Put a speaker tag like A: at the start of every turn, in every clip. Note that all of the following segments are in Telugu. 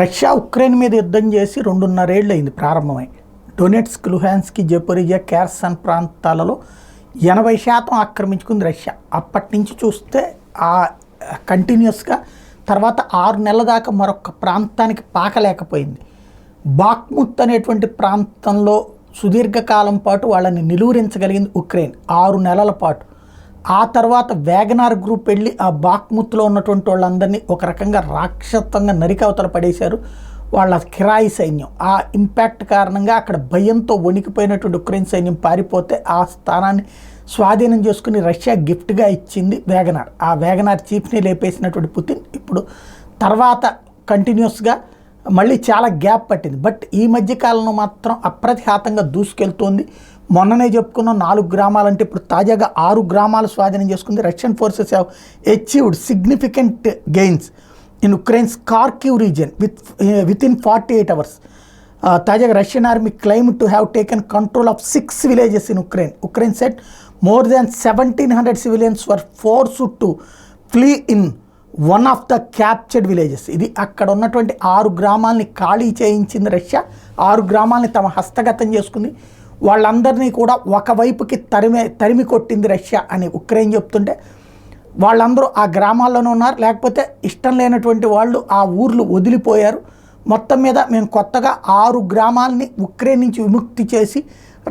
A: రష్యా ఉక్రెయిన్ మీద యుద్ధం చేసి 2.5 ఏళ్ళు అయింది ప్రారంభమై. డొనెట్స్క్, లుహాన్స్క్, జపోరిజియా, ఖెర్సన్ ప్రాంతాలలో 80% ఆక్రమించుకుంది రష్యా. అప్పటి నుంచి చూస్తే ఆ కంటిన్యూస్గా తర్వాత 6 నెలల దాకా మరొక ప్రాంతానికి పాకలేకపోయింది. బాఖ్ముత్ అనేటువంటి ప్రాంతంలో సుదీర్ఘకాలం పాటు వాళ్ళని నిలువరించగలిగింది ఉక్రెయిన్ 6 నెలల పాటు. ఆ తర్వాత వ్యాగనర్ గ్రూప్ వెళ్ళి ఆ బాఖ్ముత్లో ఉన్నటువంటి వాళ్ళందరినీ ఒక రకంగా రాక్షసత్వంగా నరికవతల పడేశారు వాళ్ళ కిరాయి సైన్యం. ఆ ఇంపాక్ట్ కారణంగా అక్కడ భయంతో వణికిపోయినటువంటి ఉక్రెయిన్ సైన్యం పారిపోతే ఆ స్థానాన్ని స్వాధీనం చేసుకుని రష్యా గిఫ్ట్గా ఇచ్చింది వ్యాగనర్. ఆ వ్యాగనర్ చీఫ్ని లేపేసినటువంటి పుతిన్ ఇప్పుడు తర్వాత కంటిన్యూస్గా మళ్ళీ చాలా గ్యాప్ పట్టింది. బట్ ఈ మధ్యకాలంలో మాత్రం అప్రతిహాతంగా దూసుకెళ్తోంది. మొన్ననే చెప్పుకున్న 4 గ్రామాలంటే ఇప్పుడు తాజాగా 6 గ్రామాలు స్వాధీనం చేసుకుంది. Russian forces have achieved significant gains in Ukraine's Kharkiv region with in 48 hours. తాజాగా Russian army claim to have taken control of 6 villages in Ukraine. Ukraine set more than 1700 civilians were forced to flea in one of the captured villages. ఇది అక్కడ ఉన్నటువంటి 6 గ్రామాలని ఖాళీ చేయించింది రష్యా. 6 గ్రామాలని తమ హస్తగతం చేసుకుంది. వాళ్ళందరినీ కూడా ఒకవైపుకి తరిమి కొట్టింది రష్యా అని ఉక్రెయిన్ చెప్తుంటే, వాళ్ళందరూ ఆ గ్రామాల్లోనే ఉన్నారు. లేకపోతే ఇష్టం లేనటువంటి వాళ్ళు ఆ ఊర్లు వదిలిపోయారు. మొత్తం మీద మేము కొత్తగా 6 గ్రామాలని ఉక్రెయిన్ నుంచి విముక్తి చేసి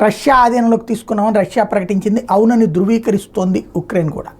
A: రష్యా ఆధీనంలోకి తీసుకున్నామని రష్యా ప్రకటించింది. అవునని ధృవీకరిస్తోంది ఉక్రెయిన్ కూడా.